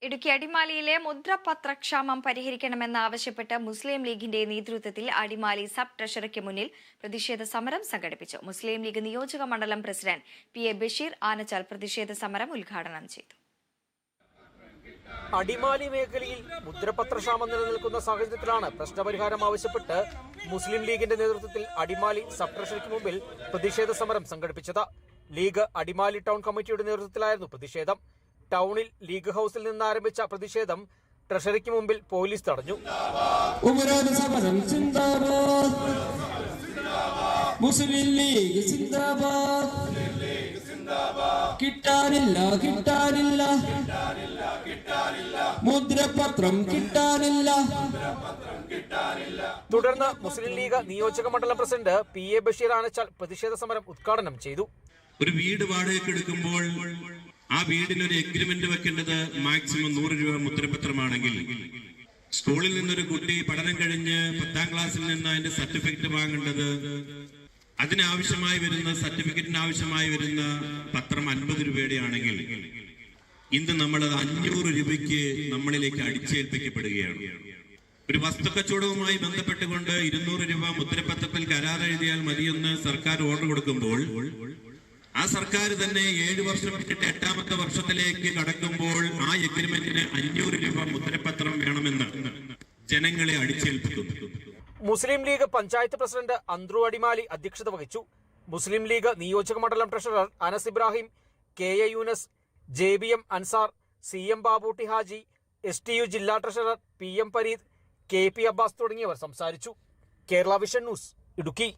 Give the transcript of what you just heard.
ഇടുക്കി അടിമാലിയിലെ മുദ്രപത്രക്ഷാമം പരിഹരിക്കണമെന്നാവശ്യപ്പെട്ട് മുസ്ലിം ലീഗിന്റെ നേതൃത്വത്തിൽ അടിമാലി സബ് ട്രഷറിക്ക് മുന്നിൽ പ്രതിഷേധ സമരം സംഘടിപ്പിച്ചു. മുസ്ലിം ലീഗ് നിയോജക മണ്ഡലം പ്രസിഡന്റ് PA ബഷീർ ആനച്ചാൽ പ്രതിഷേധ സമരം ഉദ്ഘാടനം ചെയ്തു. അടിമാലി മേഖലയിൽ മുദ്രപത്രക്ഷാമം നിലനിൽക്കുന്ന സാഹചര്യത്തിലാണ് പ്രശ്നപരിഹാരം ആവശ്യപ്പെട്ട് മുസ്ലിം ലീഗിന്റെ നേതൃത്വത്തിൽ അടിമാലി സബ് ട്രഷറിക്ക് മുമ്പിൽ പ്രതിഷേധ സമരം സംഘടിപ്പിച്ചത്. ലീഗ് അടിമാലി ടൗൺ കമ്മിറ്റിയുടെ നേതൃത്വത്തിലായിരുന്നു പ്രതിഷേധം. ടൗണിൽ ലീഗ് ഹൌസിൽ നിന്ന് ആരംഭിച്ച പ്രതിഷേധം ട്രഷറിക്ക് മുമ്പിൽ പോലീസ് തടഞ്ഞു. മുസ്ലിം ലീഗ് സിന്ദാബാദ്, കിട്ടാനില്ല കിട്ടാനില്ല മുദ്രപത്രം കിട്ടാനില്ല. തുടർന്ന് മുസ്ലിം ലീഗ് നിയോജക മണ്ഡലം പ്രസിഡന്റ് PA ബഷീർ ആനച്ചാൽ പ്രതിഷേധ സമരം ഉദ്ഘാടനം ചെയ്തു. ഒരു വീട് വാടകയ്ക്ക് എടുക്കുമ്പോൾ ആ വീടിനൊരു എഗ്രിമെന്റ് വെക്കേണ്ടത് മാക്സിമം 100 രൂപ മുദ്രപത്രമാണെങ്കിൽ, സ്കൂളിൽ നിന്നൊരു കുട്ടി പഠനം കഴിഞ്ഞ് 10ാം ക്ലാസ്സിൽ നിന്ന് അതിന്റെ സർട്ടിഫിക്കറ്റ് വാങ്ങേണ്ടത്, അതിനാവശ്യമായി വരുന്ന സർട്ടിഫിക്കറ്റിന് ആവശ്യമായി വരുന്ന പത്രം 50 രൂപയുടെ ആണെങ്കിൽ, ഇന്ന് നമ്മളത് 500 രൂപയ്ക്ക് നമ്മളിലേക്ക് അടിച്ചേൽപ്പിക്കപ്പെടുകയാണ്. ഒരു വസ്തുക്കച്ചവടവുമായി ബന്ധപ്പെട്ടുകൊണ്ട് 200 രൂപ മുദ്രപത്രത്തിൽ കരാർ എഴുതിയാൽ മതിയെന്ന് സർക്കാർ ഓർഡർ കൊടുക്കുമ്പോൾ, ആ സർക്കാർ തന്നെ 7 വർഷം പിന്നിട്ട് 8ാമത്തെ വർഷത്തിലേക്ക് കടക്കുമ്പോൾ ആ എഗ്രിമെന്റിന് 500 രൂപ മുദ്രപത്രം വേണമെന്ന് ജനങ്ങളെ അടിച്ചേൽപ്പിക്കുന്നു. മുസ്ലിം ലീഗ് പഞ്ചായത്ത് പ്രസിഡന്റ് അന്ത്രു അടിമാലി അധ്യക്ഷത വഹിച്ചു. മുസ്ലിം ലീഗ് നിയോജക മണ്ഡലം treasurer Anas Ibrahim, KA Yunus, JBM Ansar, CM Babootty Haji, STU ജില്ലാ treasurer PM Pareed, KP Abbas തുടങ്ങിയവർ സംസാരിച്ചു. Kerala vision news, Idukki.